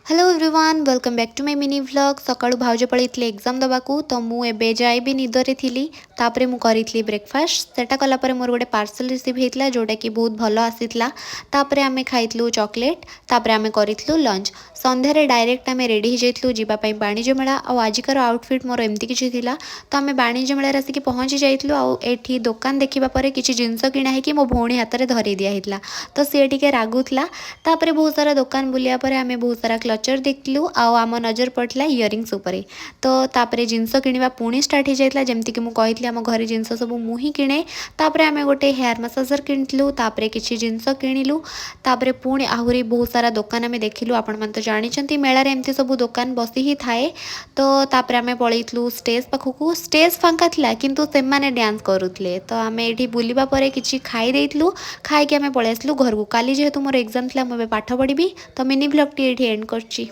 Hello everyone welcome back to my mini vlog. सकाळू भाउज पळैथिले एग्जाम दबाकू तो मु एबे जाय भी निदरे थिली। तापरे मु करितली ब्रेकफास्ट सेटा कला परे मोर गोटे पार्सल रिसीव हेतला जोटा कि बहुत भलो आसीतला। तापरे आमे खाइतलु चॉकलेट तापरे आमे करितलु लंच। संध्या रे डायरेक्ट आमे रेडी हो जाइतलु जीवा पई वाणिज्य मेला। आ आजिकर आउटफिट मोर एमती किछि थिला तो आमे वाणिज्य मेला रे आसिक पहुंची जाइतलु। आ एठी दुकान देखिबा परे किछि जिंस किना है कि मो भौणी हाथ रे धरि दिया हेतला तो से टिके रागुतला। तापरे बहुत सारा दुकान बुलिया परे आमे बहुत सारा क्लचर देखलु आम नजर पड़ता इयरिंग्स उपरे। तो तापरे जिनस किणवा पुणी स्टार्ट हो जाइतला जेमती कि मु कहितली आम घरे जिनस सब मु ही किणे। तापरे आमे गोटे हेयर मसाजर किणितलु तापरे किछि जिनस किणिलु। तापरे पुणी आहुरी बहुत सारा दुकान आमे देखिलु। आपण मन तो जानिचंती मेला रे एमती सब दुकान बसी ही थाए। तो तापरे आमे पळैतलु स्टेज पाखकु। स्टेज फांका थिला किंतु से माने डांस करूथले तो आमे एठी बुलिबा परे किछि खाई देइतलु। खाई के आमे पळै आसलु घरकु। काली जेहेतु मोर एग्जाम थिला मु पाठ पढ़ी तो मिनी ब्लॉग टी एठी एंड करछि।